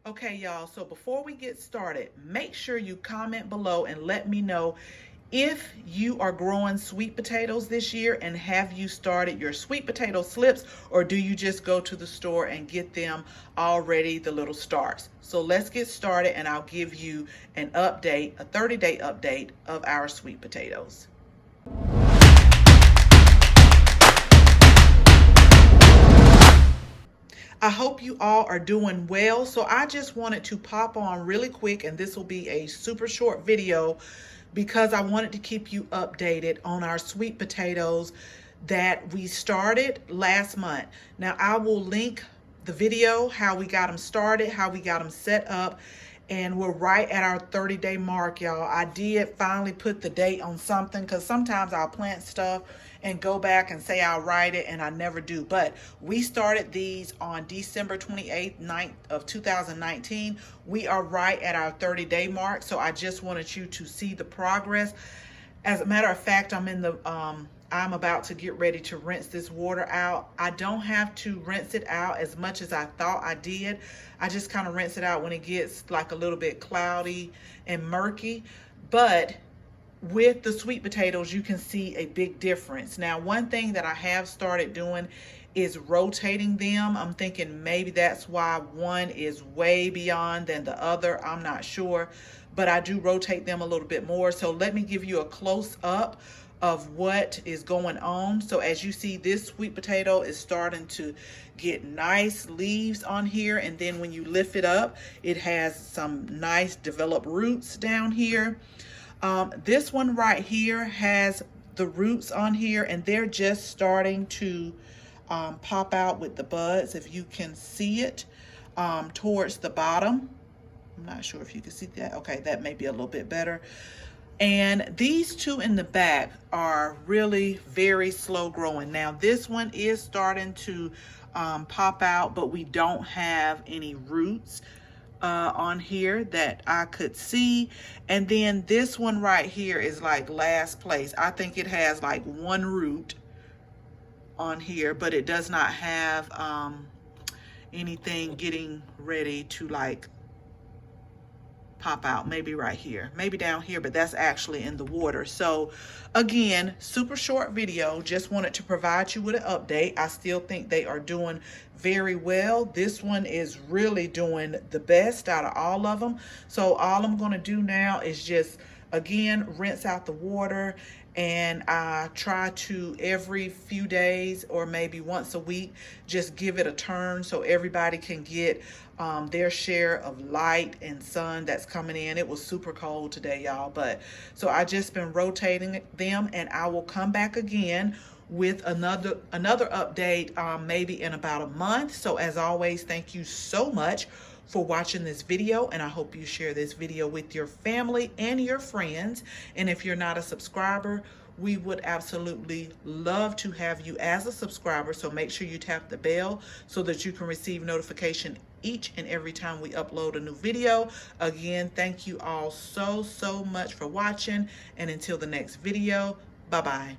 Okay, y'all, so before we get started, make sure you comment below and let me know if you are growing sweet potatoes this year, and have you started your sweet potato slips, or do you just go to the store and get them already, the little starts? So let's get started and I'll give you an update, a 30-day update of our sweet potatoes. I hope you all are doing well. So I just wanted to pop on really quick, and this will be a super short video because I wanted to keep you updated on our sweet potatoes that we started last month. Now I will link the video, how we got them started, how we got them set up, and we're right at our 30-day mark, y'all. I did finally put the date on something because sometimes I'll plant stuff and go back and say I'll write it and I never do. But we started these on December 28th, 9th of 2019. We are right at our 30-day mark, so I just wanted you to see the progress. As a matter of fact, I'm about to get ready to rinse this water out. I don't have to rinse it out as much as I thought I did. I just kind of rinse it out when it gets like a little bit cloudy and murky. But with the sweet potatoes, you can see a big difference. Now, one thing that I have started doing is rotating them. I'm thinking maybe that's why one is way beyond than the other. I'm not sure, but I do rotate them a little bit more. So let me give you a close up of what is going on. So as you see, this sweet potato is starting to get nice leaves on here, and then when you lift it up, it has some nice developed roots down here. This one right here has the roots on here, and they're just starting to pop out with the buds, if you can see it, towards the bottom. I'm not sure if you can see that. Okay, that may be a little bit better. And these two in the back are really very slow growing. Now this one is starting to pop out, but we don't have any roots on here that I could see. And then this one right here is like last place. I think it has like one root on here, but it does not have anything getting ready to like pop out. Maybe right here, maybe down here, but that's actually in the water. So again, super short video, just wanted to provide you with an update. I still think they are doing very well. This one is really doing the best out of all of them. So all I'm going to do now is just again rinse out the water, and I try to every few days or maybe once a week just give it a turn so everybody can get their share of light and sun that's coming in. It was super cold today, y'all, but so I just been rotating them, and I will come back again with another update maybe in about a month. So as always, thank you so much for watching this video, and I hope you share this video with your family and your friends. And if you're not a subscriber, we would absolutely love to have you as a subscriber. So make sure you tap the bell so that you can receive notification each and every time we upload a new video. Again, thank you all so much for watching, and until the next video, bye-bye.